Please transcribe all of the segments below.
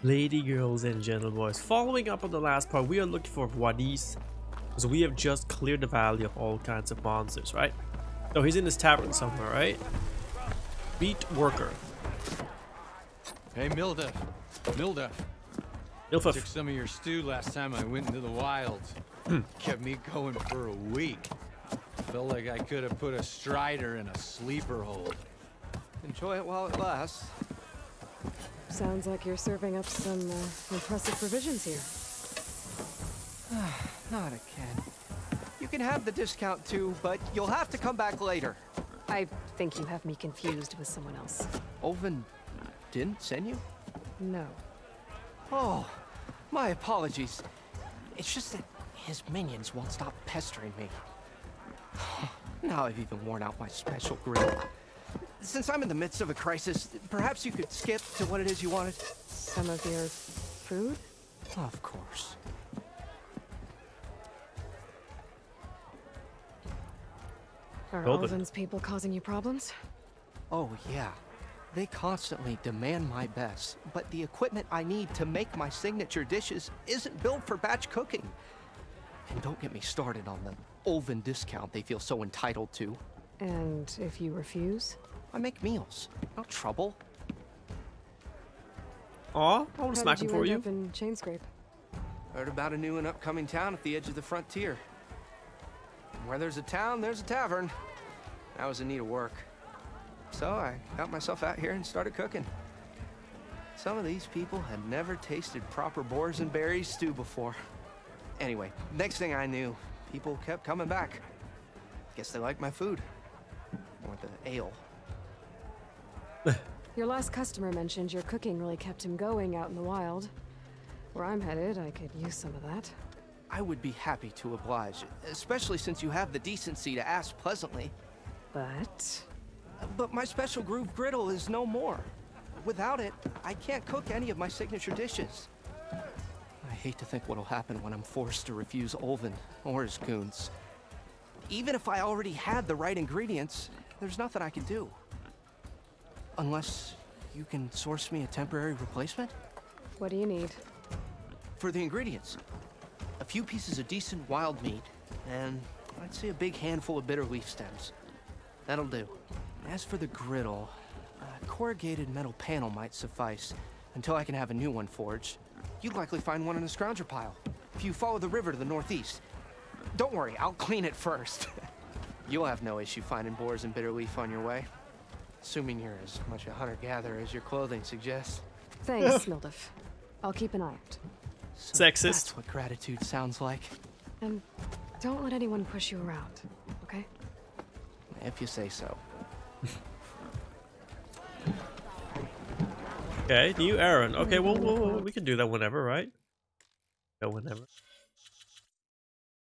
Lady, girls, and gentle boys, following up on the last part, we are looking for Wadis, because we have just cleared the valley of all kinds of monsters, right? So he's in this tavern somewhere, right? Beat worker. Hey, Mildef. Mildef. Ilfaf. Took some of your stew last time I went into the wilds. Kept me going for a week. Felt like I could have put a strider in a sleeper hold. Enjoy it while it lasts. Sounds like you're serving up some impressive provisions here. Not again. You can have the discount too, but you'll have to come back later. I think you have me confused with someone else. Olvin didn't send you? No. Oh, my apologies. It's just that his minions won't stop pestering me. Now I've even worn out my special grill. Since I'm in the midst of a crisis, perhaps you could skip to what it is you wanted? Some of your food? Of course. Are Golden. Alvin's people causing you problems? Oh, yeah. They constantly demand my best, but the equipment I need to make my signature dishes isn't built for batch cooking. And don't get me started on the Olvin discount they feel so entitled to. And if you refuse? I make meals, no trouble. Aw, I want to smack him for you. How did you end up in Chainscrape? Heard about a new and upcoming town at the edge of the frontier. Where there's a town, there's a tavern. I was in need of work. So I got myself out here and started cooking. Some of these people had never tasted proper boars and berries stew before. Anyway, next thing I knew, people kept coming back. Guess they liked my food. Or the ale. Your last customer mentioned your cooking really kept him going out in the wild. Where I'm headed, I could use some of that. I would be happy to oblige, especially since you have the decency to ask pleasantly. But my special groove griddle is no more. Without it, I can't cook any of my signature dishes. I hate to think what'll happen when I'm forced to refuse Olvin or his goons. Even if I already had the right ingredients, there's nothing I can do. Unless you can source me a temporary replacement? What do you need? For the ingredients, a few pieces of decent wild meat, and I'd say a big handful of bitter leaf stems. That'll do. As for the griddle, a corrugated metal panel might suffice until I can have a new one forged. You'd likely find one in a scrounger pile, if you follow the river to the northeast. Don't worry, I'll clean it first. You'll have no issue finding boars and bitter leaf on your way. Assuming you're as much a hunter-gatherer as your clothing suggests. Thanks, Mildef. I'll keep an eye out. So Sexist. That's what gratitude sounds like. And don't let anyone push you around, okay? If you say so. Okay, new errand. Okay, well, we can do that whenever, right? Go whenever.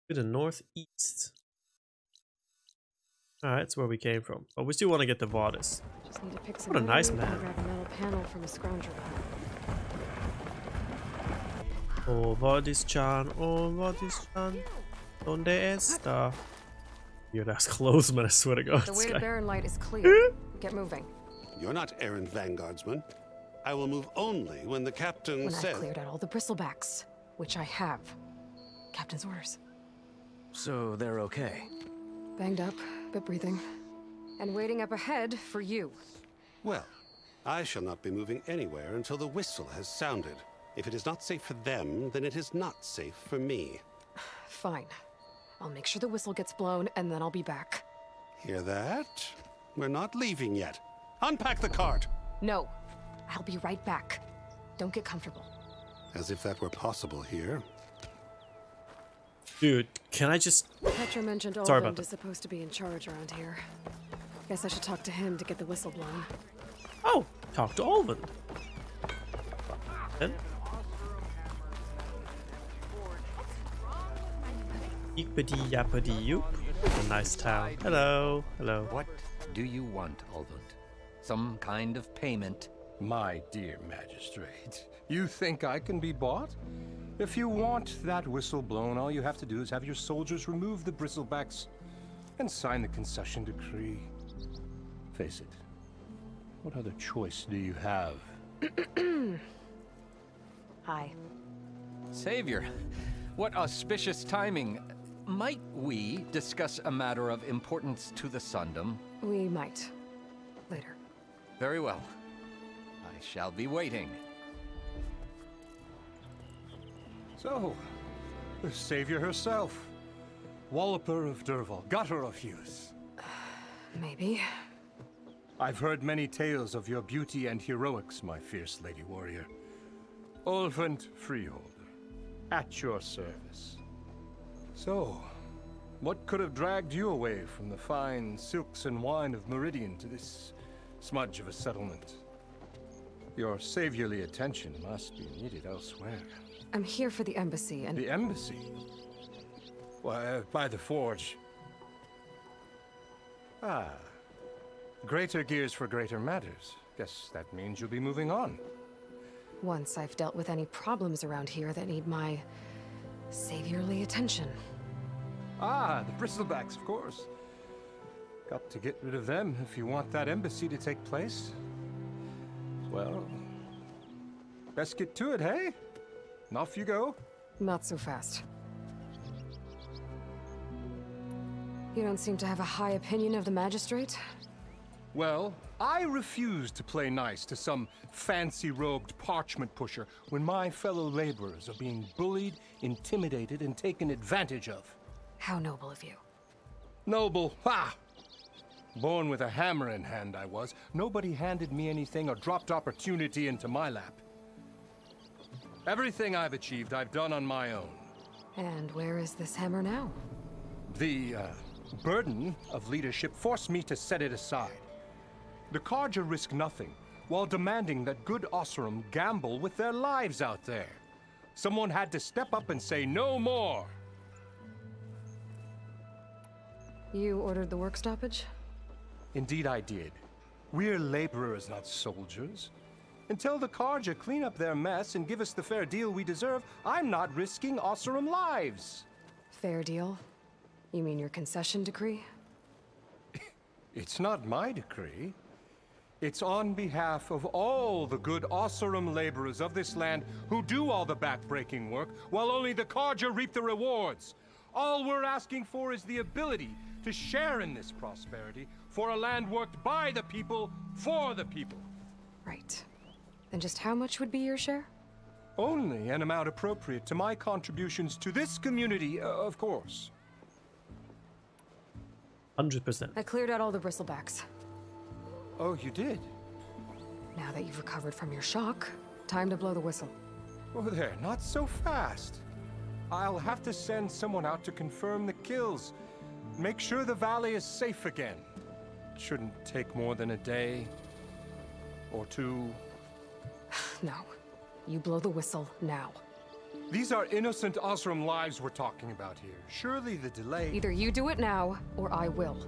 To the northeast. Alright, that's where we came from. But we still want to get the Vadis. Just need to pick some What a nice metal man. and grab a metal panel from a scrounger pile. Oh, Vadis-chan, oh, Vadis-chan. Donde está? Weird ass clothes, man, I swear to God. The this way to guy. Barren Light is clear. Get moving. You're not errant vanguardsman. I will move only when the captain When says... I've cleared out all the bristlebacks, which I have. Captain's orders. So they're okay? Banged up, but breathing. And waiting up ahead for you. Well, I shall not be moving anywhere until the whistle has sounded. If it is not safe for them, then it is not safe for me. Fine. I'll make sure the whistle gets blown, and then I'll be back. Hear that? We're not leaving yet. Unpack the cart! No. I'll be right back. Don't get comfortable. As if that were possible here. Dude, can I just... Petra mentioned Sorry about Olvin that. is supposed to be in charge around here. Guess I should talk to him to get the whistle blown. Oh, talk to Olvin. Then? Yippity yappity yoop. A nice town. Hello, hello. What do you want, Olvund? Some kind of payment? My dear magistrate, you think I can be bought? If you want that whistle blown, all you have to do is have your soldiers remove the bristlebacks and sign the concession decree. Face it, what other choice do you have? Savior, what auspicious timing. Might we discuss a matter of importance to the Sundom? We might. Later. Very well. I shall be waiting. So, the Savior herself. Walloper of Derval, gutter of youth. Maybe. I've heard many tales of your beauty and heroics, my fierce lady warrior. Olvent Freeholder, at your service. So, what could have dragged you away from the fine silks and wine of Meridian to this smudge of a settlement? Your saviorly attention must be needed elsewhere. I'm here for the embassy and... The embassy? Why, by the forge. Ah. Greater gears for greater matters. Guess that means you'll be moving on. Once I've dealt with any problems around here that need my saviorly attention. Ah, the bristlebacks, of course. Got to get rid of them if you want that embassy to take place. Well, best get to it, hey? And off you go. Not so fast. You don't seem to have a high opinion of the magistrate? Well, I refuse to play nice to some fancy-robed parchment pusher when my fellow laborers are being bullied, intimidated, and taken advantage of. How noble of you. Noble, ha! Born with a hammer in hand, I was. Nobody handed me anything or dropped opportunity into my lap. Everything I've achieved, I've done on my own. And where is this hammer now? The, burden of leadership forced me to set it aside. The Carja risk nothing, while demanding that good Osseram gamble with their lives out there. Someone had to step up and say no more. You ordered the work stoppage? Indeed I did. We're laborers, not soldiers. Until the Carja clean up their mess and give us the fair deal we deserve, I'm not risking Osseram lives. Fair deal? You mean your concession decree? It's not my decree. It's on behalf of all the good Osseram laborers of this land who do all the back-breaking work, while only the Carja reap the rewards. All we're asking for is the ability to share in this prosperity for a land worked by the people, for the people. Right. Then just how much would be your share? Only an amount appropriate to my contributions to this community, of course. 100%. I cleared out all the bristlebacks. Oh, you did? Now that you've recovered from your shock, time to blow the whistle. Oh, there, not so fast. I'll have to send someone out to confirm the kills. Make sure the valley is safe again. It shouldn't take more than a day or two. No. You blow the whistle now. These are innocent Osram lives we're talking about here. Surely the delay... Either you do it now, or I will.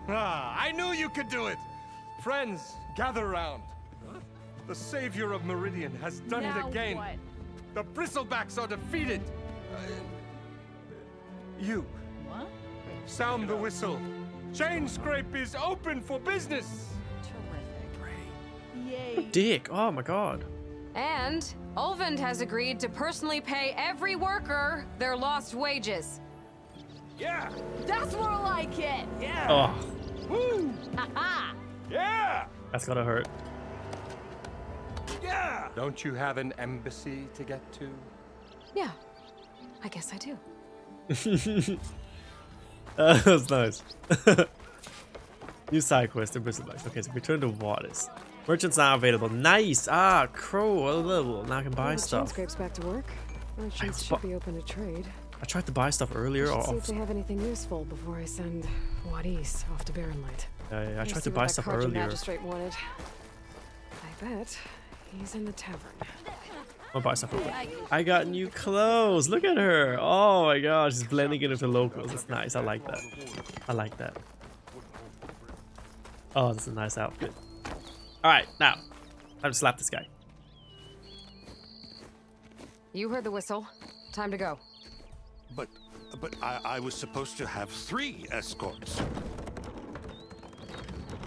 Ah, I knew you could do it! Friends, gather around. The savior of Meridian has done it again. What? The bristlebacks are defeated. You. What? Sound the whistle. Chain Scrape is open for business. Terrific. Yay. Dick. Oh my god. And Ulvund has agreed to personally pay every worker their lost wages. Yeah. That's more like it. Yeah. Oh, Woo. Haha. Yeah. that's gotta hurt. Yeah. Don't you have an embassy to get to? Yeah, I guess I do. That was nice. New side quest to Bristlebacks. Okay, so return to Waters. Merchants now available. Nice! Ah, Crow available. Now I can buy stuff. Scrapes back to work. Merchants should be open to trade. I tried to buy stuff earlier. See if they have anything useful before I send Wadis off to Barren Light. I tried to buy stuff earlier. Magistrate wanted. I bet he's in the tavern. I'll buy stuff real quick. I got new clothes. Look at her. Oh my gosh, she's blending in with the locals. That's nice. I like that. I like that. Oh, that's a nice outfit. Alright, now, time to slap this guy. You heard the whistle. Time to go. But I was supposed to have 3 escorts.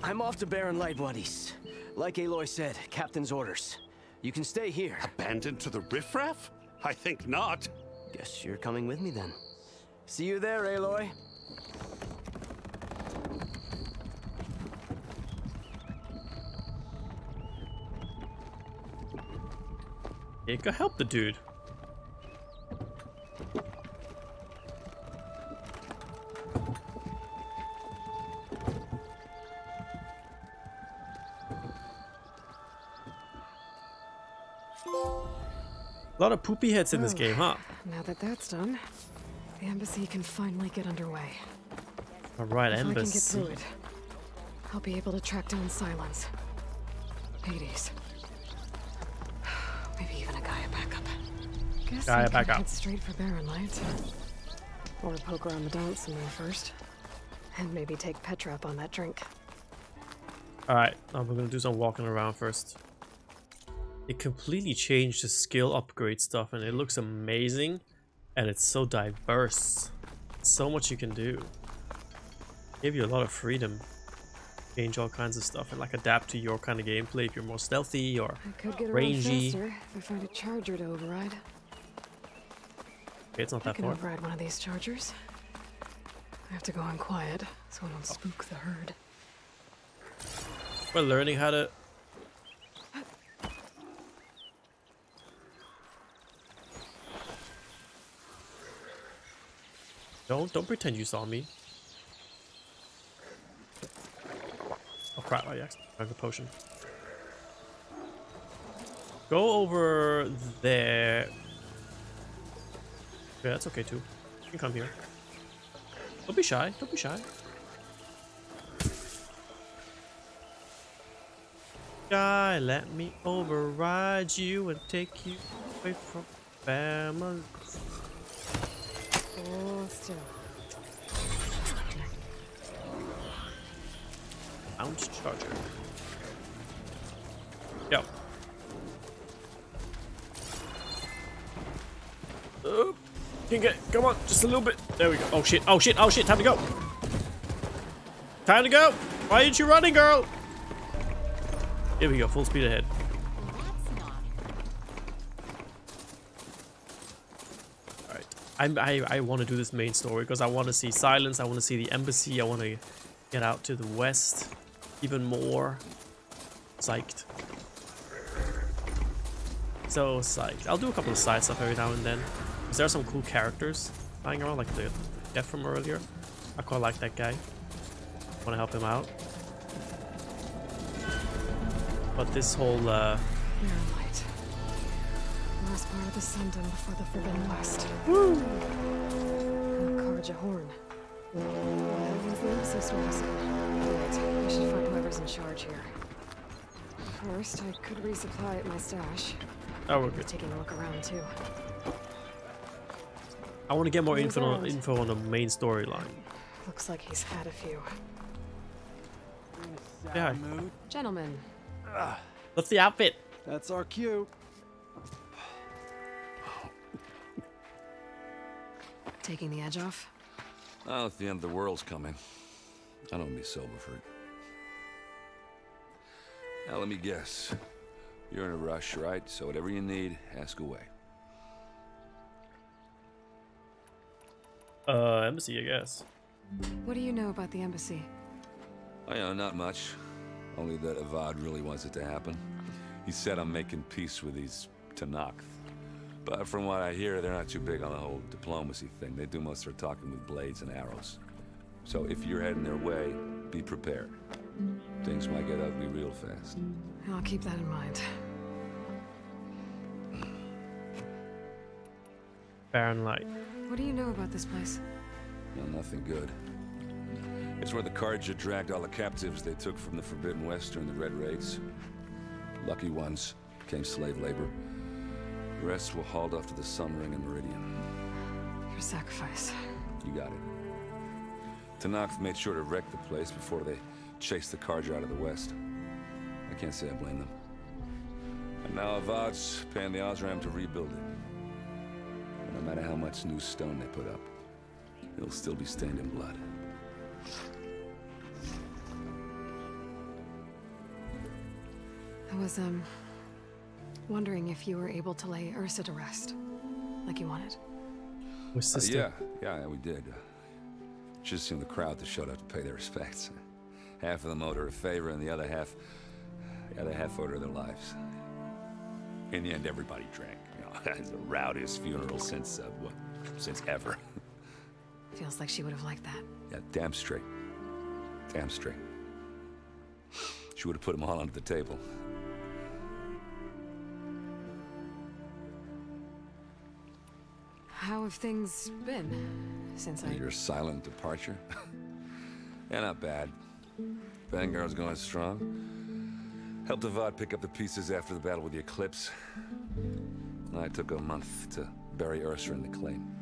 I'm off to Barren Light, buddies. Like Aloy said, Captain's orders. You can stay here. Abandoned to the riffraff? I think not. Guess you're coming with me then. See you there, Aloy. Yeah, go help the dude. A lot of poopy heads in this game, huh? Now that that's done, the embassy can finally get underway. Alright, If I can get embassy. through it, I'll be able to track down Silence. Hades. Maybe even a Gaia backup. Guess Gaia I can backup. head straight for Barren Light. Or poke around the dance somewhere first. And maybe take Petra up on that drink. Alright, we're gonna do some walking around first. It completely changed the skill upgrade stuff and it looks amazing. And it's so diverse. So much you can do. Give you a lot of freedom. Change all kinds of stuff and like adapt to your kind of gameplay if you're more stealthy or I could get around rangy. faster if I find a charger to override. Okay, it's not I that can far. override one of these chargers. I have to go in quiet so I don't spook the herd. We're learning how to... Don't pretend you saw me. Oh crap, I actually have a potion. Go over there. Yeah, that's okay too. You can come here. Don't be shy, don't be shy. Guy, let me override you and take you away from family. Oh, still. Mount charger. Yo. Can get, come on, just a little bit. There we go. Oh shit, oh shit, oh shit, time to go. Time to go. Why aren't you running, girl? Here we go, full speed ahead. Alright. I want to do this main story because I want to see Silence, I want to see the embassy, I want to get out to the west even more. Psyched. So psyched. I'll do a couple of side stuff every now and then. Because there are some cool characters lying around, like the Jeff from earlier. I quite like that guy. Want to help him out. But this whole Barren Light. Last part of the Sundom before the Forbidden West. woo! Karja Horn. Everyone's the embassy store is. Right, I should find whoever's in charge here. First, I could resupply at my stash. Oh, we're good. Taking a look around too. I want to get more Who's around? info on the main storyline. Looks like he's had a few. Yeah. Gentlemen, What's the outfit? That's our cue. taking the edge off? Oh, if the end of the world's coming, I don't be sober for it. Now let me guess. You're in a rush, right? So whatever you need, ask away. Embassy, I guess. What do you know about the embassy? Oh, yeah, not much. Only that Avad really wants it to happen. He said I'm making peace with these Tanakh. But from what I hear, they're not too big on the whole diplomacy thing. They do most of their talking with blades and arrows. So if you're heading their way, be prepared. Things might get ugly real fast. I'll keep that in mind. Barren Light. What do you know about this place? Well, nothing good. It's where the Carja dragged all the captives they took from the Forbidden West during the Red Raids. Lucky ones became slave labor. The rest were hauled off to the Sun Ring and Meridian. Your sacrifice. You got it. Tanakh made sure to wreck the place before they chased the Carja out of the West. I can't say I blame them. And now Avad's paying the Osram to rebuild it. And no matter how much new stone they put up, it'll still be stained in blood. I was, Wondering if you were able to lay Ursa to rest, like you wanted. With sister. Yeah, we did. Just seemed the crowd that showed up to pay their respects. Half of them owed her a favor, and the other half owed her their lives. In the end, everybody drank. You know, it's the rowdiest funeral since ever. Feels like she would have liked that. Yeah, damn straight. Damn straight. She would have put them all under the table. How have things been since Your silent departure? Yeah, not bad. Vanguard's going strong. Helped Avad pick up the pieces after the battle with the Eclipse. I took a month to bury Ursa in the claim.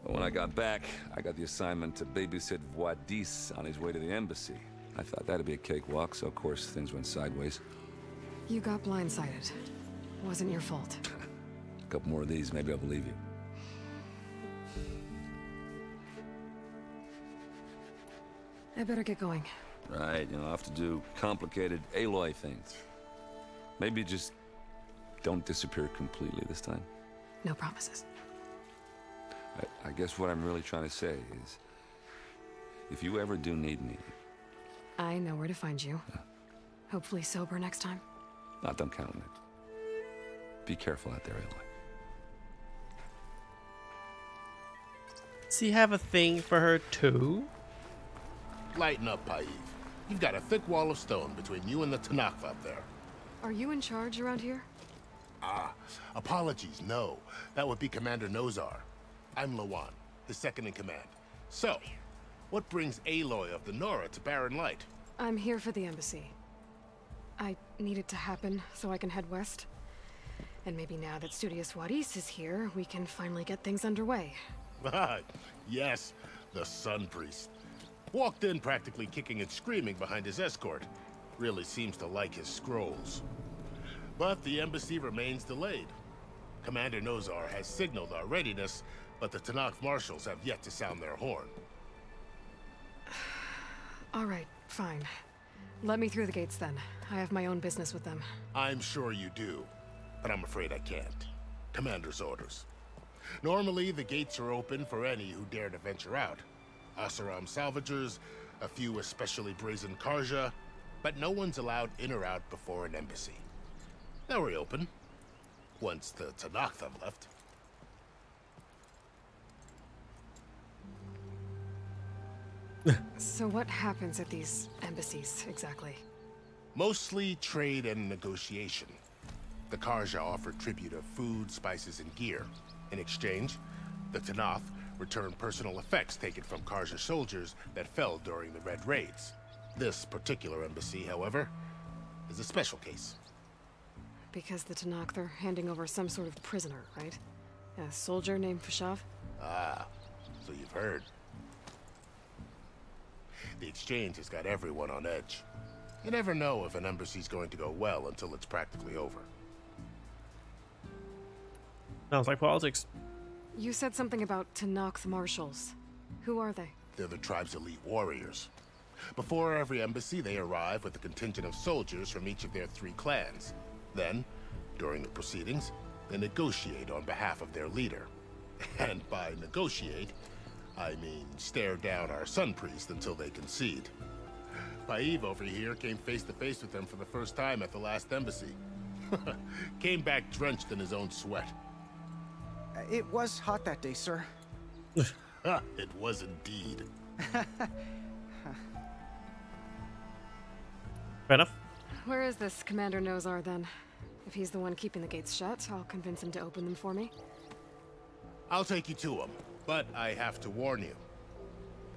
But when I got back, I got the assignment to babysit Wadis on his way to the embassy. I thought that'd be a cakewalk, so of course things went sideways. You got blindsided. Wasn't your fault. A couple more of these, maybe I'll believe you. I better get going. Right, I'll have to do complicated Aloy things. Maybe just don't disappear completely this time. No promises. I guess what I'm really trying to say is, if you ever do need me... I know where to find you. Hopefully sober next time. Don't count on it. Be careful out there, Aloy. Does he have a thing for her too? Lighten up, Paiv. You've got a thick wall of stone between you and the Tanakh up there. Are you in charge around here? Apologies, no. That would be Commander Nozar. I'm Lawan, his second in command. So, what brings Aloy of the Nora to Barren Light? I'm here for the embassy. I need it to happen so I can head west. And maybe now that Studious Wadis is here, we can finally get things underway. Yes, the Sun Priest. Walked in practically kicking and screaming behind his escort. Really seems to like his scrolls. But the embassy remains delayed. Commander Nozar has signaled our readiness, but the Tanakh marshals have yet to sound their horn. All right, fine. Let me through the gates then. I have my own business with them. I'm sure you do, but I'm afraid I can't. Commander's orders. Normally, the gates are open for any who dare to venture out. Asaram salvagers, a few especially brazen Karja, but no one's allowed in or out before an embassy. They'll reopen, once the Tanakh have left. So what happens at these embassies, exactly? Mostly trade and negotiation. The Karja offer tribute of food, spices, and gear. In exchange, the Tanakh return personal effects taken from Karja soldiers that fell during the Red Raids. This particular embassy, however, is a special case. Because the Tanakh, they're handing over some sort of prisoner, right? A soldier named Fashav? Ah, so you've heard. The exchange has got everyone on edge. You never know if an embassy's going to go well until it's practically over. Sounds like politics. You said something about Tanakh marshals. Who are they? They're the tribe's elite warriors. Before every embassy, they arrive with a contingent of soldiers from each of their 3 clans. Then, during the proceedings, they negotiate on behalf of their leader. And by negotiate, I mean stare down our Sun Priest until they concede. Paiv over here came face to face with them for the first time at the last embassy. Came back drenched in his own sweat. It was hot that day, sir. It was indeed. Fair enough. Where is this Commander Nozar, then? If he's the one keeping the gates shut, I'll convince him to open them for me. I'll take you to him, but I have to warn you.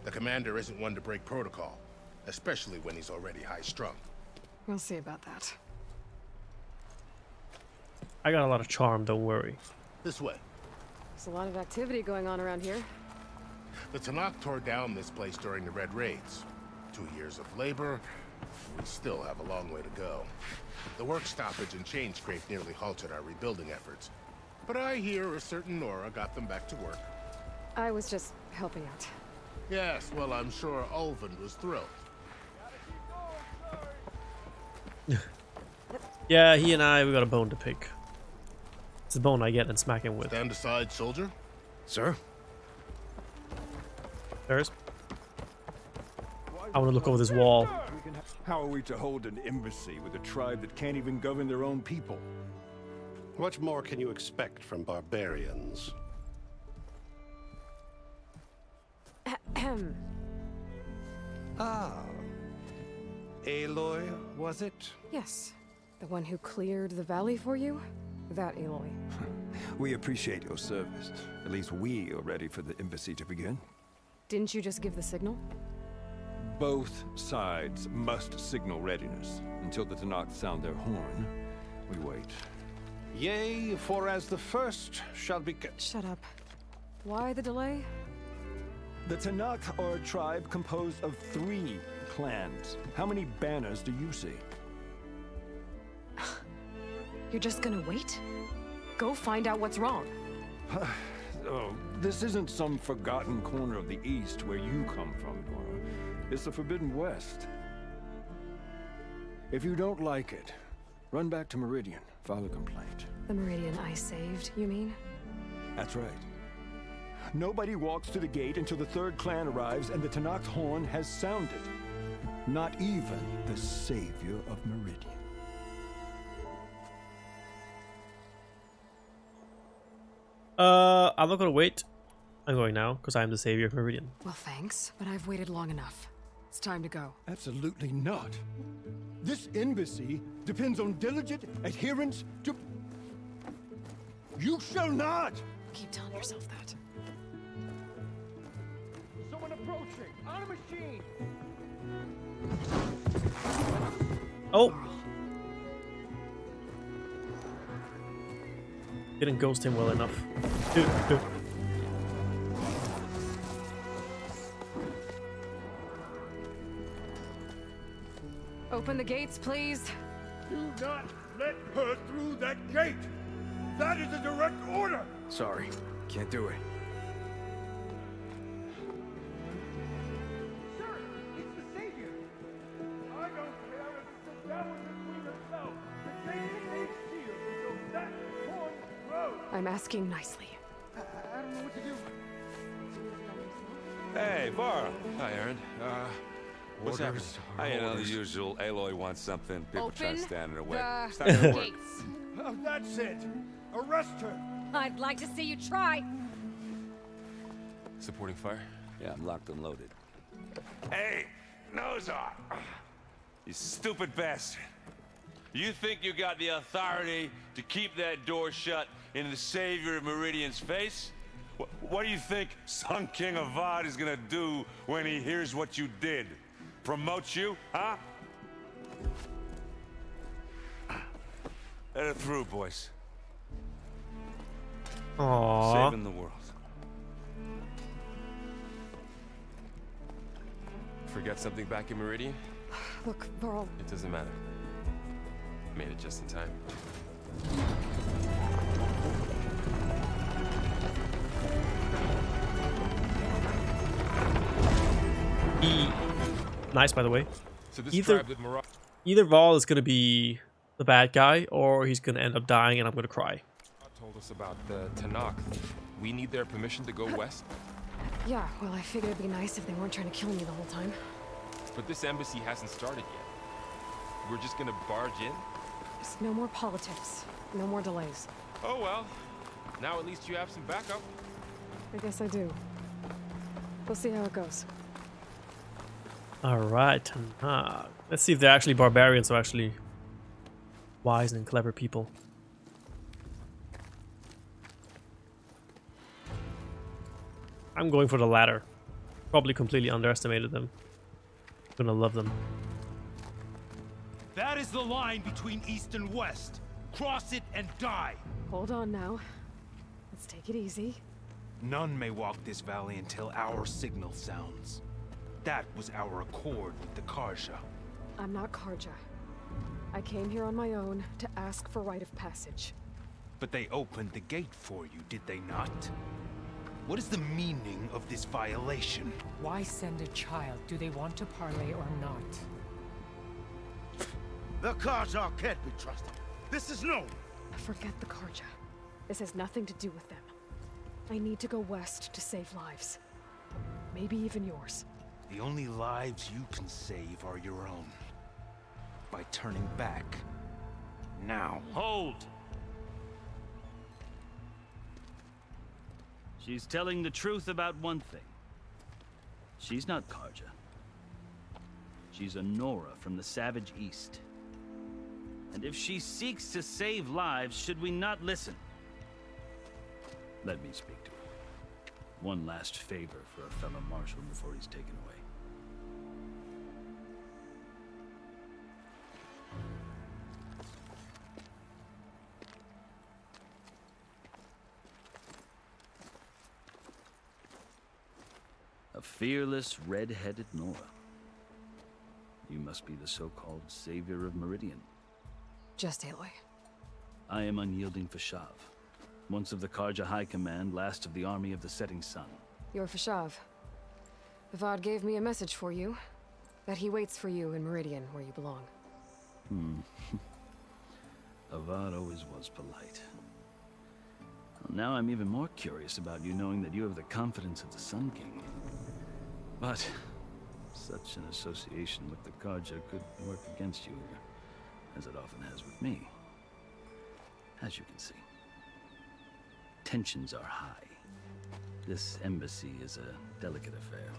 The commander isn't one to break protocol, especially when he's already high-strung. We'll see about that. I got a lot of charm, don't worry. This way. There's a lot of activity going on around here. The Tanakh tore down this place during the Red Raids. 2 years of labor. We still have a long way to go. The work stoppage and chain scrape nearly halted our rebuilding efforts. But I hear a certain Nora got them back to work. I was just helping out. Yes, well, I'm sure Ulvin was thrilled. Yeah, he and we got a bone to pick. It's a bone I get and smack him with. Stand aside, soldier. Sir? There's. I want to look over this wall. How are we to hold an embassy with a tribe that can't even govern their own people? What more can you expect from barbarians? Ahem. Ah. Aloy, was it? Yes. The one who cleared the valley for you? That Aloy. We appreciate your service. At least we are ready for the embassy to begin. Didn't you just give the signal? Both sides must signal readiness. Until the Tanakh sound their horn, we wait. Yea, for as the first shall be... Shut up. Why the delay? The Tanakh are a tribe composed of 3 clans. How many banners do you see? You're just gonna wait? Go find out what's wrong. Oh, this isn't some forgotten corner of the East where you come from, Nora. It's the Forbidden West. If you don't like it, run back to Meridian, file a complaint. The Meridian I saved, you mean? That's right. Nobody walks to the gate until the 3rd clan arrives and the Tanakh's horn has sounded. Not even the savior of Meridian. I'm not gonna wait. I'm going now, because I'm the savior of Meridian. Well, thanks, but I've waited long enough. It's time to go. Absolutely not. This embassy depends on diligent adherence to... You shall not! Keep telling yourself that. Someone approaching! On a machine! Oh! Didn't ghost him well enough. Open the gates, please. Do not let her through that gate! That is a direct order! Sorry, can't do it. Sir, it's the Savior! I don't care if it's the devil between herself. The Savior stays here until that horn grows! I'm asking nicely. I don't know what to do. Hey, Varl. Hi, Aaron. What's happening? You know, the usual. Aloy wants something. People try to stand in her way. the It's not gonna work. gates. That's it! Arrest her! I'd like to see you try. Supporting fire? Yeah, I'm locked and loaded. Hey, nose off! You stupid bastard. You think you got the authority to keep that door shut in the savior of Meridian's face? What do you think Sun King Avad is gonna do when he hears what you did? Promote you, huh? Let it through, boys. Aww. Saving the world. Forget something back in Meridian? Look, Varl. It doesn't matter. Made it just in time. Nice, by the way. So this Either tribe with either Varl is gonna be the bad guy, or he's gonna end up dying, and I'm gonna cry. told us about the Tanakh. We need their permission to go west? Yeah, well, I figured it'd be nice if they weren't trying to kill me the whole time. But this embassy hasn't started yet. We're just gonna barge in? Just no more politics. No more delays. Oh well. Now at least you have some backup. I guess I do. We'll see how it goes. Alright, let's see if they're actually barbarians or actually wise and clever people. I'm going for the latter. Probably completely underestimated them. Gonna love them. That is the line between East and West. Cross it and die. Hold on now. Let's take it easy. None may walk this valley until our signal sounds. That was our accord with the Karja. I'm not Karja. I came here on my own to ask for rite of passage. But they opened the gate for you, did they not? What is the meaning of this violation? Why send a child? Do they want to parley or not? The Karja can't be trusted. This is known. Forget the Karja. This has nothing to do with them. I need to go west to save lives. Maybe even yours. The only lives you can save are your own. By turning back. Now. Hold! She's telling the truth about one thing. She's not Karja. She's a Nora from the Savage East. And if she seeks to save lives, should we not listen? Let me speak to her. One last favor for a fellow marshal before he's taken away. A fearless, red-headed Nora. You must be the so-called savior of Meridian. Just Aloy. I am unyielding Fashav, once of the Karja High Command, last of the army of the Setting Sun. You're Fashav. Avad gave me a message for you. That he waits for you in Meridian, where you belong. Avad always was polite. Well, now I'm even more curious about you knowing that you have the confidence of the Sun King. But such an association with the Karja could work against you here, as it often has with me. As you can see, tensions are high. This embassy is a delicate affair.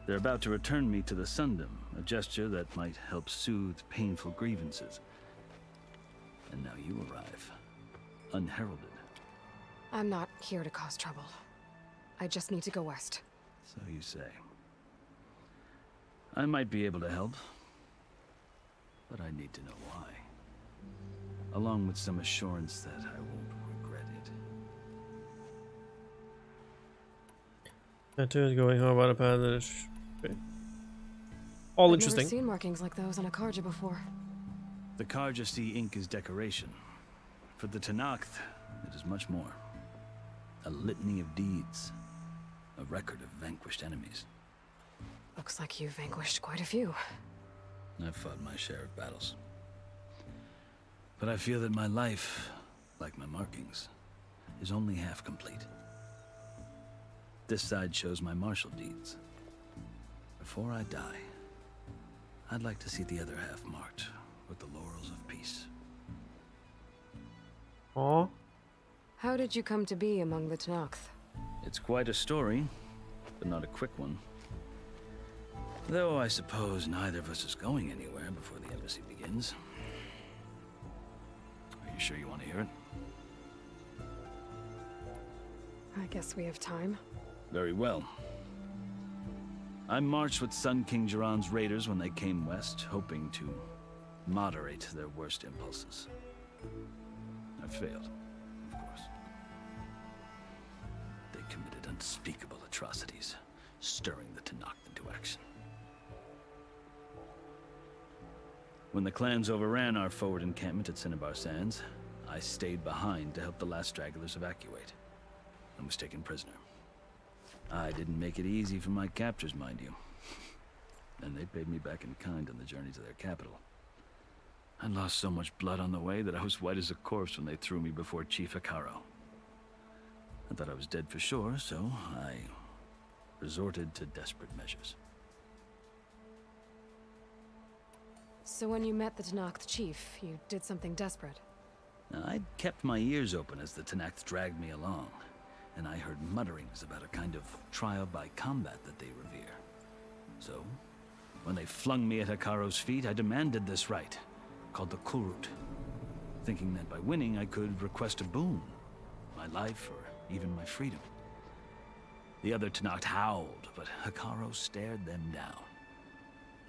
They're about to return me to the Sundom, a gesture that might help soothe painful grievances. And now you arrive, unheralded. I'm not here to cause trouble. I just need to go west. So you say. I might be able to help, but I need to know why. Along with some assurance that I won't regret it. That tune is going home about a passage. Okay. All interesting. I've never seen markings like those on a Karja before. The Karja see ink as decoration. For the Tenakth, it is much more. A litany of deeds. A record of vanquished enemies. Looks like you've vanquished quite a few. I've fought my share of battles. But I feel that my life, like my markings, is only half complete. This side shows my martial deeds. Before I die, I'd like to see the other half marked with the laurels of peace. Aww. How did you come to be among the Tenakth? It's quite a story, but not a quick one. Though I suppose neither of us is going anywhere before the embassy begins. Are you sure you want to hear it? I guess we have time. Very well. I marched with Sun King Jiran's raiders when they came west, hoping to moderate their worst impulses. I failed, of course. They committed unspeakable atrocities, stirring the Tenakth into action. When the clans overran our forward encampment at Cinnabar Sands, I stayed behind to help the last stragglers evacuate, and was taken prisoner. I didn't make it easy for my captors, mind you. And they paid me back in kind on the journey to their capital. I lost so much blood on the way that I was white as a corpse when they threw me before Chief Hekaro. I thought I was dead for sure, so I resorted to desperate measures. So when you met the Tenakth chief, you did something desperate? Now, I'd kept my ears open as the Tenakth dragged me along, and I heard mutterings about a kind of trial by combat that they revere. So, when they flung me at Hekaro's feet, I demanded this right, called the Kulrut, thinking that by winning I could request a boon, my life or even my freedom. The other Tenakth howled, but Hekaro stared them down,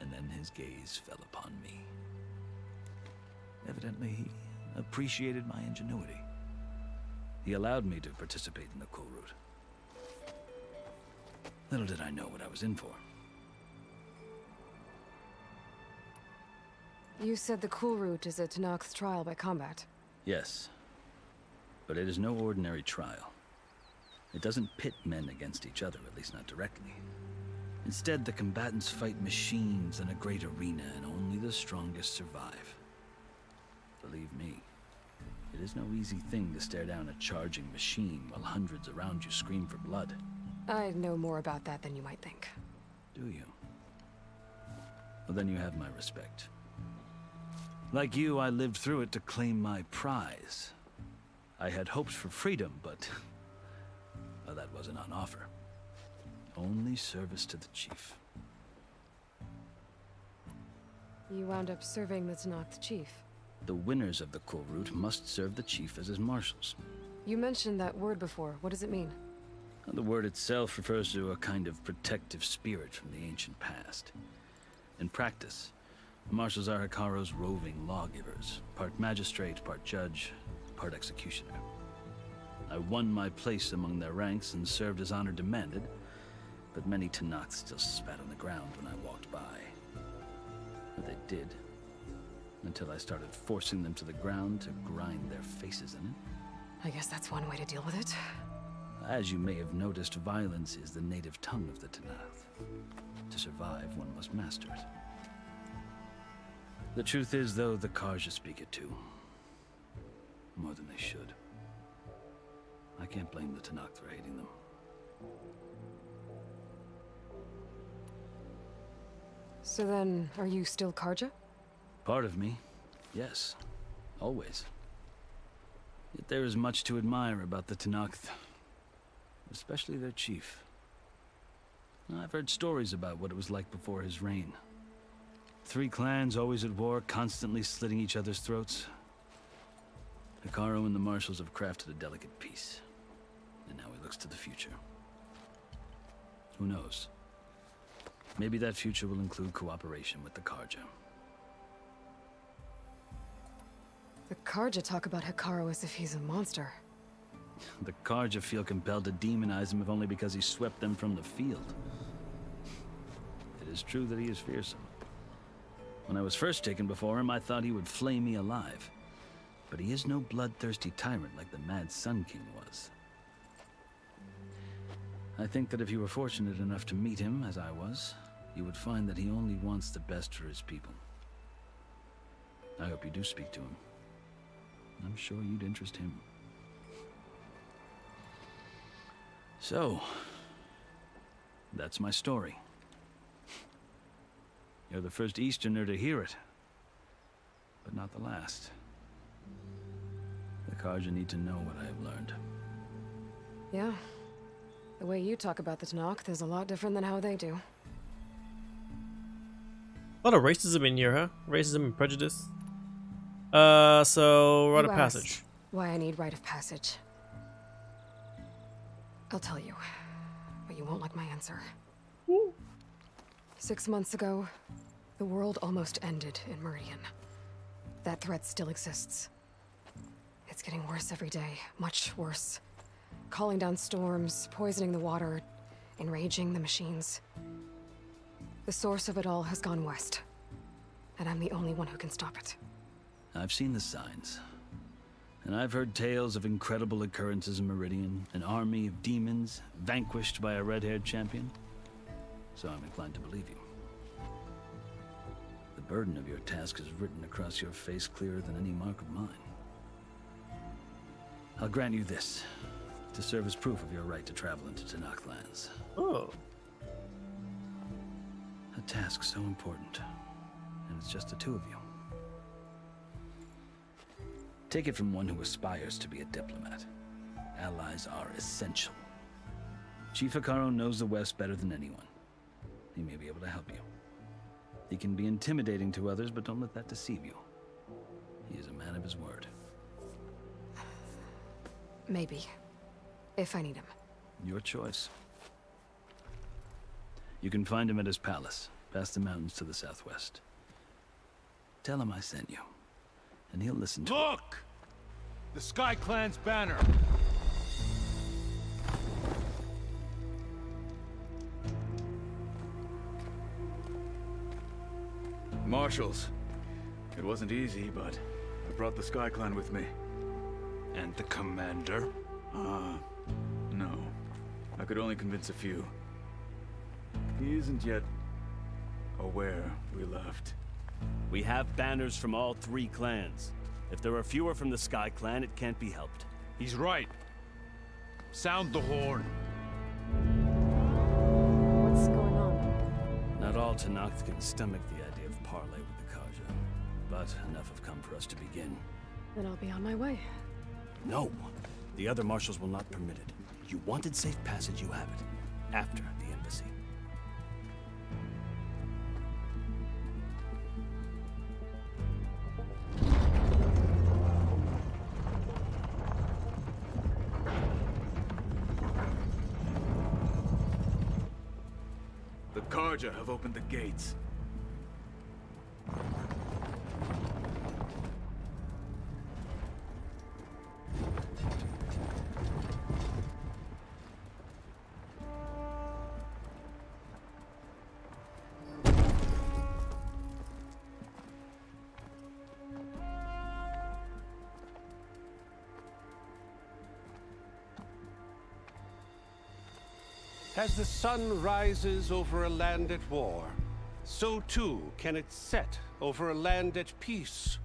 and then his gaze fell upon me. Evidently, he appreciated my ingenuity. He allowed me to participate in the Kulrut. Little did I know what I was in for. You said the Kulrut is a Tenakth trial by combat. Yes, but it is no ordinary trial. It doesn't pit men against each other, at least not directly. Instead, the combatants fight machines in a great arena, and only only the strongest survive. Believe me, it is no easy thing to stare down a charging machine while hundreds around you scream for blood. I know more about that than you might think. Do you? Well, then you have my respect. Like you, I lived through it to claim my prize. I had hopes for freedom, but well, that wasn't on offer. Only service to the chief. You wound up serving the Tenakth chief. The winners of the Cool Route must serve the chief as his marshals. You mentioned that word before. What does it mean? The word itself refers to a kind of protective spirit from the ancient past. In practice, the marshals are Hekarro's roving lawgivers, part magistrate, part judge, part executioner. I won my place among their ranks and served as honor demanded, but many Tenakth still spat on the ground when I walked by. But they did, until I started forcing them to the ground to grind their faces in it. I guess that's one way to deal with it. As you may have noticed, violence is the native tongue of the Tenakth. To survive, one must master it. The truth is, though, the Karja speak it too. More than they should. I can't blame the Tenakth for hating them. So then, are you still Karja? Part of me, yes. Always. Yet there is much to admire about the Tenakth. Especially their chief. I've heard stories about what it was like before his reign. 3 clans always at war, constantly slitting each other's throats. Hekarro and the marshals have crafted a delicate peace. And now he looks to the future. Who knows? Maybe that future will include cooperation with the Karja. The Karja talk about Hekarro as if he's a monster. The Karja feel compelled to demonize him if only because he swept them from the field. It is true that he is fearsome. When I was first taken before him, I thought he would flay me alive. But he is no bloodthirsty tyrant like the Mad Sun King was. I think that if you were fortunate enough to meet him, as I was, you would find that he only wants the best for his people. I hope you do speak to him. I'm sure you'd interest him. So, that's my story. You're the first Easterner to hear it, but not the last. The Karja need to know what I have learned. Yeah. The way you talk about the Tenakth is a lot different than how they do. A lot of racism in here, huh? Racism and prejudice. So rite of passage. Why I need rite of passage. I'll tell you, but you won't like my answer. 6 months ago, the world almost ended in Meridian. That threat still exists. It's getting worse every day, much worse. Calling down storms, poisoning the water, enraging the machines. The source of it all has gone west, and I'm the only one who can stop it. I've seen the signs. And I've heard tales of incredible occurrences in Meridian, an army of demons vanquished by a red-haired champion. So I'm inclined to believe you. The burden of your task is written across your face clearer than any mark of mine. I'll grant you this, to serve as proof of your right to travel into Tenakth lands. Oh. A task so important, and it's just the 2 of you. Take it from one who aspires to be a diplomat. Allies are essential. Chief Hekarro knows the West better than anyone. He may be able to help you. He can be intimidating to others, but don't let that deceive you. He is a man of his word. Maybe. If I need him. Your choice. You can find him at his palace, past the mountains to the southwest. Tell him I sent you, and he'll listen to Look! The Sky Clan's banner! Marshals. It wasn't easy, but I brought the Sky Clan with me. And the commander? No. I could only convince a few. He isn't yet aware we left. We have banners from all 3 clans. If there are fewer from the Sky Clan, it can't be helped. He's right. Sound the horn. What's going on? Not all Tenakth can stomach the idea of parley with the Karja, but enough have come for us to begin. Then I'll be on my way. No, the other marshals will not permit it. You wanted safe passage, you have it. After the embassy. The Karja have opened the gates. As the sun rises over a land at war, so too can it set over a land at peace.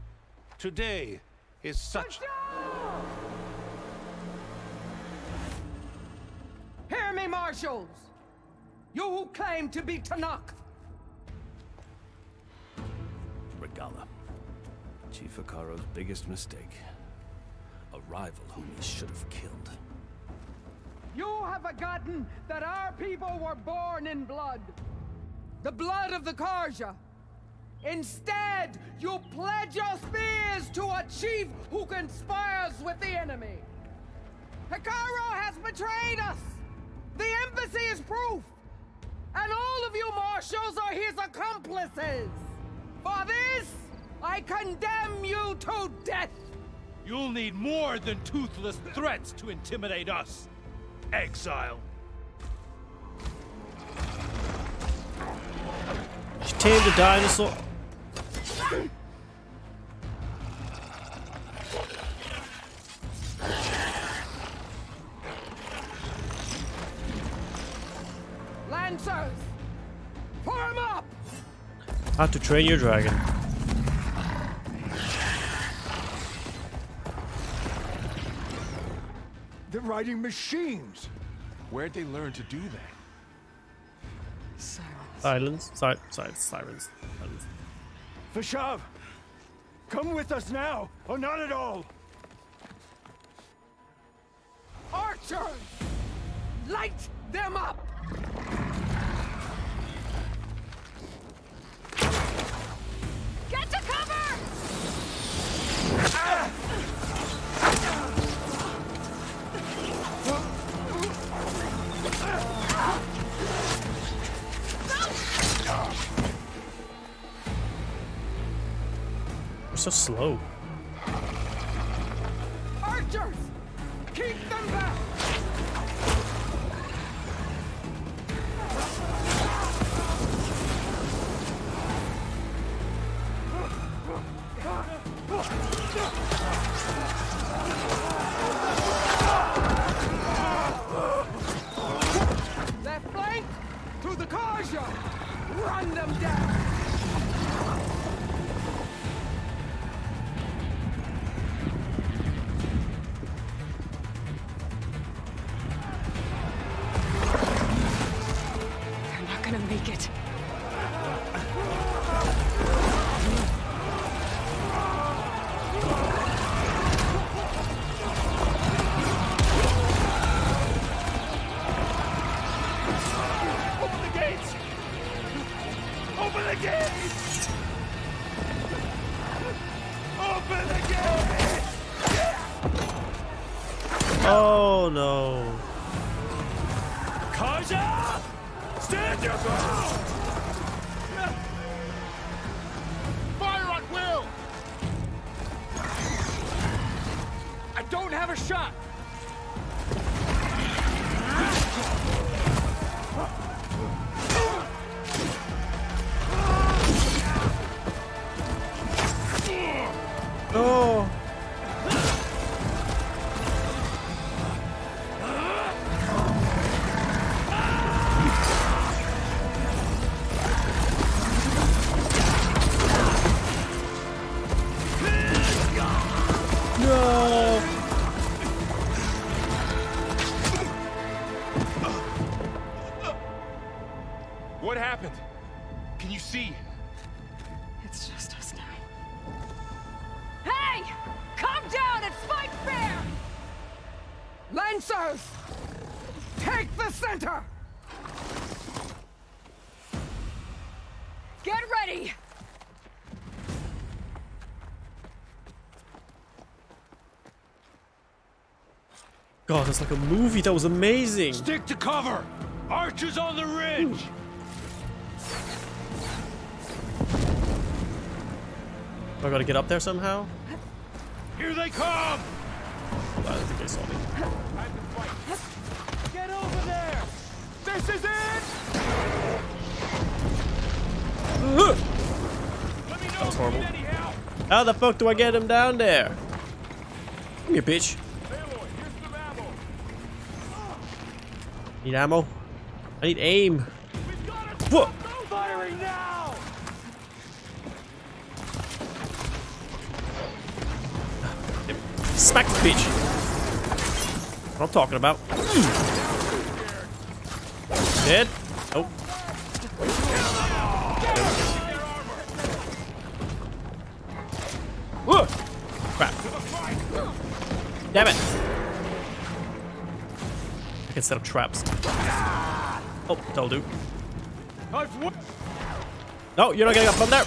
Today is such... Hear me, marshals! You who claim to be Tenakth! Regala. Chief Akaro's biggest mistake. A rival whom he should have killed. You have forgotten that our people were born in blood. The blood of the Karja. Instead, you pledge your spears to a chief who conspires with the enemy. Hekarro has betrayed us. The embassy is proof. And all of you marshals are his accomplices. For this, I condemn you to death. You'll need more than toothless threats to intimidate us. Exile. She tamed a dinosaur. Lancers, form up! How to train your dragon. They're riding machines. Where'd they learn to do that? Silence. Silence. Silence. Vashav, come with us now, or not at all. Archers, light them up! Get to cover! We're so slow. Archers, keep them back! Left flank to the Karja! Run them down! They're not gonna make it. Open the gates! Open the gates! Open the gates! Oh no. Karja! Stand your ground! Fire at will! I don't have a shot! Oh. No! What happened? Can you see? It's just us now. Hey! Calm down and fight fair! Lancers! Take the center! Get ready! God, that's like a movie. That was amazing. Stick to cover! Archers on the ridge! I gotta get up there somehow? Here they come! I don't think they saw me. Get over there! This is it! That was horrible. How the fuck do I get him down there? Come here, bitch. Need ammo? I need aim. Whoa! Firing now! Smack the bitch. What I'm talking about. Dead? Oh. Whoa! Crap. Damn it. I can set up traps. Oh, that'll do. No, you're not getting up from there.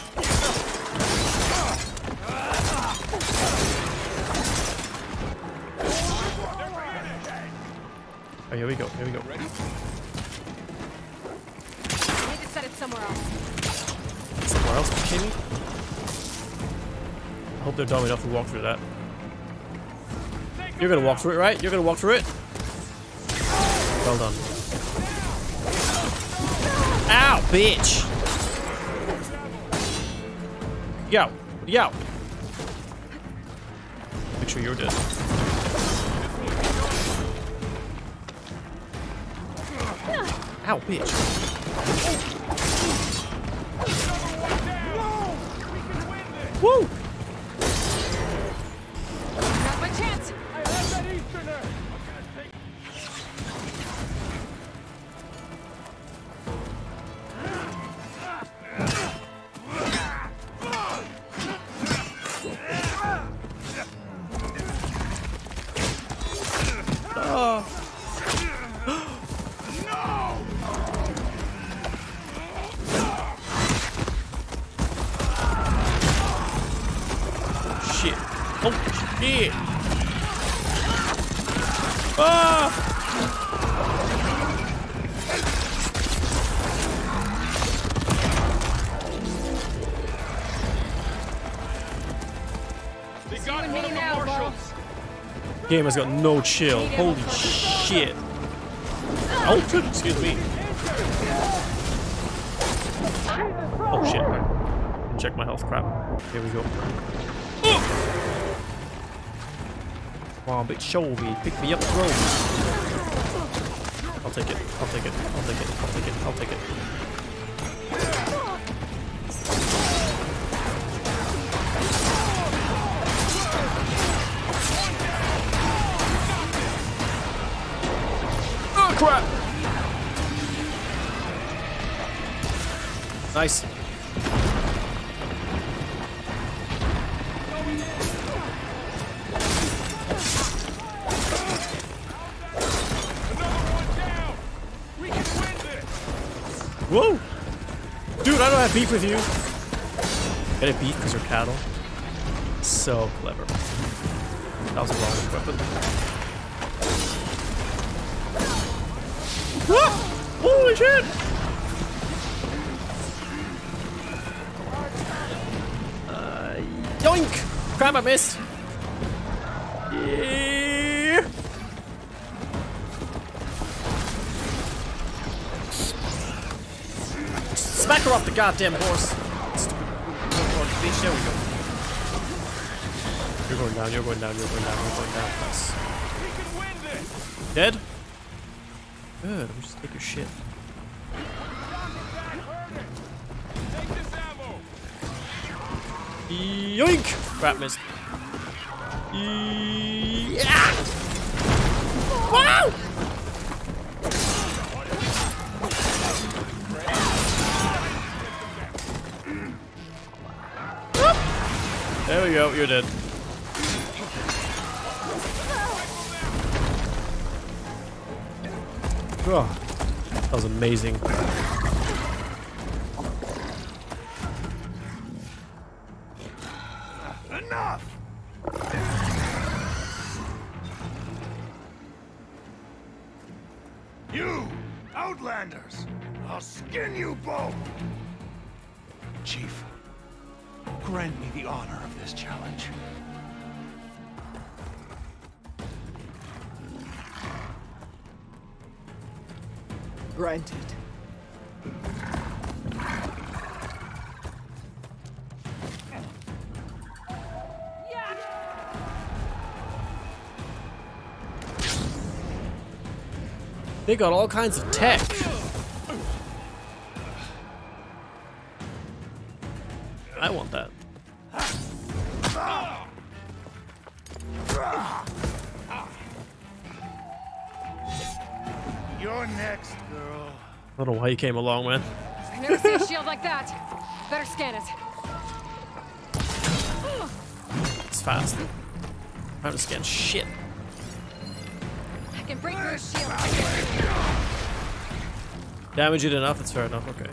Oh, here we go. Here we go. I need to set it somewhere else. Somewhere else? Are you kidding me? I hope they're dumb enough to walk through that. You're gonna walk through it, right? You're gonna walk through it? Well done. Ow, bitch! Yo, yo! Make sure you're dead. Ow, bitch! Woo! Got my chance! I have that Easterner! Oh. Shit. Oh, shit. Ah! They got one of the marshals. Game has got no chill. Holy shit. Oh, excuse me. Oh shit. Check my health. Crap. Here we go. Come on, bitch, show me. Pick me up, bro. I'll take it. I'll take it. I'll take it. I'll take it. I'll take it. Oh, crap. Nice. Whoa! Dude, I don't have beef with you. Get a beef because you're cattle. So clever. That was a wrong weapon. What? Holy shit! Yoink! Crap, I missed. Yeah. Smack her off the goddamn horse. Stupid bitch. There we go. You're going down, you're going down, you're going down, you're going down. Nice. Dead? Good, let me just take your shit. Yoink! Crap, missed. Yeah! Wow! There we go, you're dead. Oh, that was amazing. Enough! You, Outlanders! I'll skin you both! Chief, grant me the honor of this challenge. Granted. They got all kinds of tech. I want that. You're next, girl. I don't know why you came along, man. I never see a shield like that. Better scan it. It's fast. I'm just getting shit. I can break through a shield. Damage it enough, it's fair enough, okay.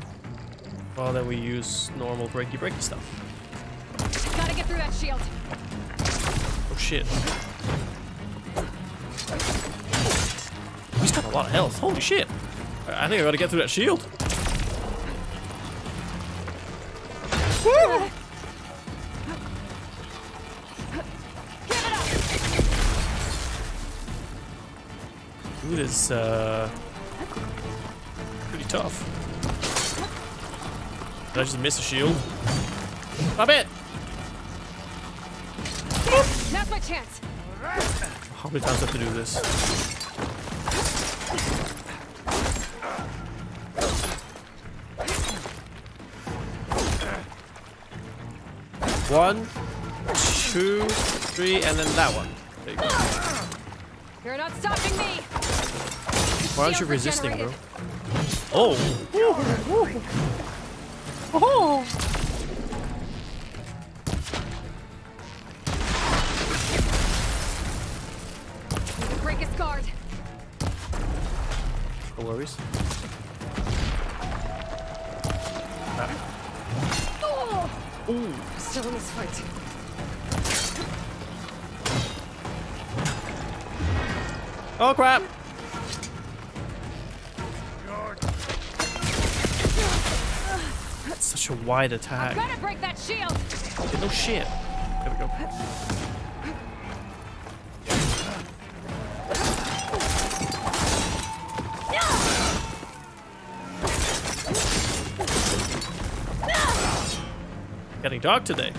Well, then we use normal breaky stuff. Gotta get through that shield. Oh shit. He's got a lot of health. Holy shit. I think I gotta get through that shield. Woo! Dude is pretty tough. Did I just miss a shield? Stop it! Now's my chance. How many times do I have to do this? One, two, three, and then that one. There you go. You're not stopping me. Why aren't you resisting, bro? Oh! Oh! Break his guard. No worries. Ooh. Still in this fight. Oh crap! That's such a wide attack. Gotta break that shield. Okay, no shit. There we go. Getting dark today.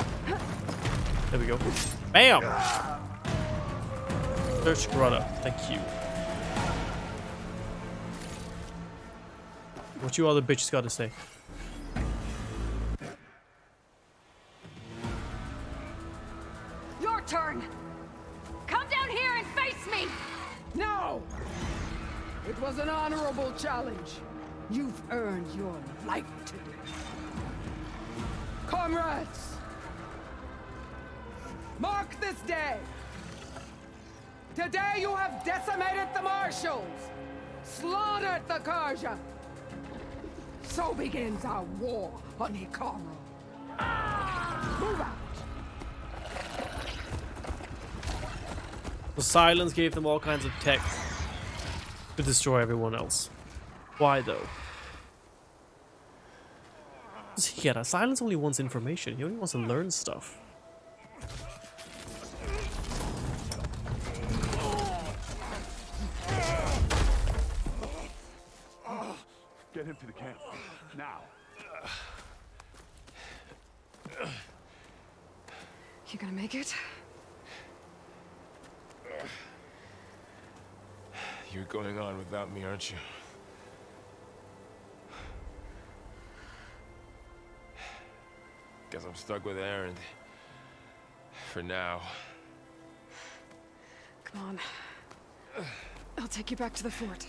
There we go. Bam! Search grotto. Thank you. What you other bitches got to say? Your turn. Come down here and face me. No! It was an honorable challenge. You've earned your life today. Comrades! Mark this day! Today you have decimated the Marshals! Slaughtered the Karja! So begins our war on Hikaru. Move out! The silence gave them all kinds of tech to destroy everyone else. Why though? What does he get? A silence only wants information. He only wants to learn stuff. Get him to the camp. Now. You gonna make it? You're going on without me, aren't you? Guess I'm stuck with Aaron. For now. Come on. I'll take you back to the fort.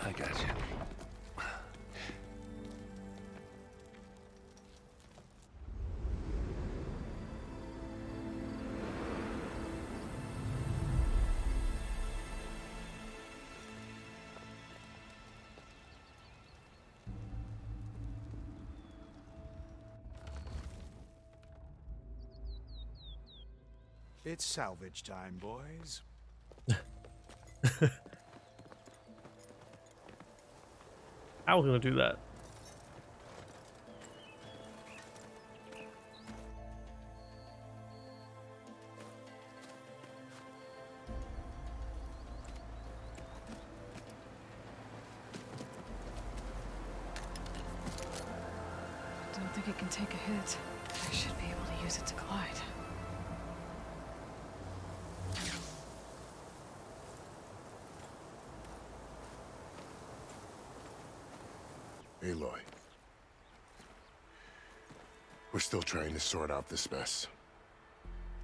I got you. It's salvage time, boys. How are we gonna do that? Don't think it can take a hit. I should be able to use it to glide. Aloy. We're still trying to sort out this mess.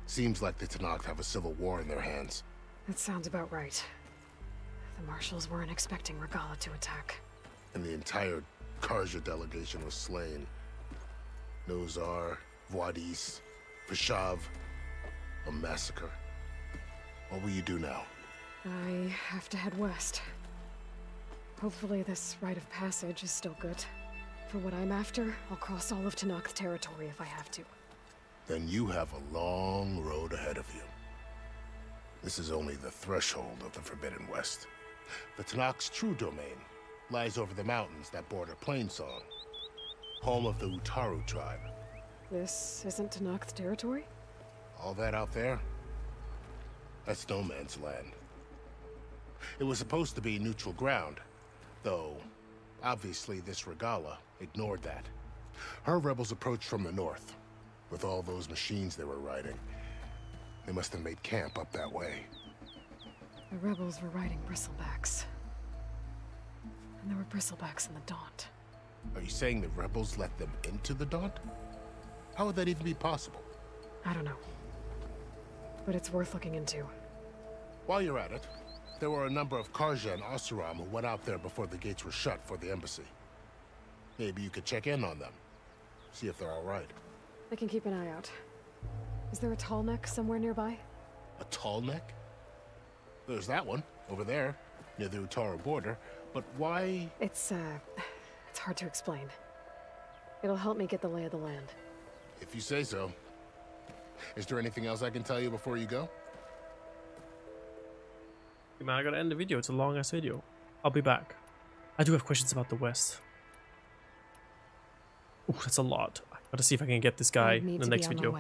Seems like the Tenakth have a civil war in their hands. That sounds about right. The marshals weren't expecting Regala to attack. And the entire Karja delegation was slain. Nozar, Vuadis, Vishav. A massacre. What will you do now? I have to head west. Hopefully this rite of passage is still good. For what I'm after, I'll cross all of Tenakth territory if I have to. Then you have a long road ahead of you. This is only the threshold of the Forbidden West. The Tenakth's true domain lies over the mountains that border Plainsong, home of the Utaru tribe. This isn't Tenakth territory? All that out there? That's no man's land. It was supposed to be neutral ground, though obviously this Regala ignored that. Her rebels approached from the north, with all those machines they were riding. They must have made camp up that way. The rebels were riding bristlebacks. And there were bristlebacks in the Daunt. Are you saying the rebels let them into the Daunt? How would that even be possible? I don't know. But it's worth looking into. While you're at it, there were a number of Karja and Oseram who went out there before the gates were shut for the embassy. Maybe you could check in on them. See if they're all right. I can keep an eye out. Is there a tall neck somewhere nearby? A tall neck? There's that one, over there, near the Utaru border. But why? It's hard to explain. It'll help me get the lay of the land. If you say so. Is there anything else I can tell you before you go? Hey man, I gotta end the video. It's a long ass video. I'll be back. I do have questions about the West. Ooh, that's a lot. I gotta see if I can get this guy in the next video.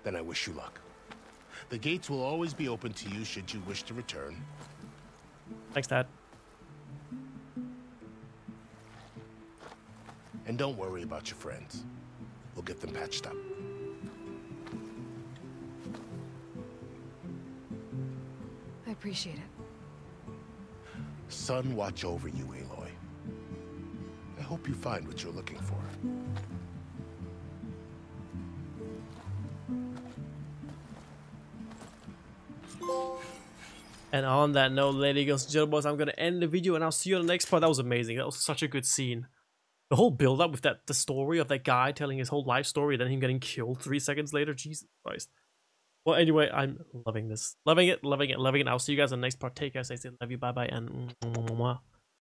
Then I wish you luck. The gates will always be open to you should you wish to return. Thanks, Dad. And don't worry about your friends. We'll get them patched up. I appreciate it. Sun watch over you, Aloy. I hope you find what you're looking for. And on that note, ladies and gentlemen, I'm gonna end the video and I'll see you on the next part. That was amazing. That was such a good scene. The whole build up with the story of that guy telling his whole life story, then him getting killed 3 seconds later. Jesus Christ. Well, anyway, I'm loving this. Loving it, loving it, loving it. I'll see you guys on the next part. Take care, stay safe, love you, bye bye, and mwah.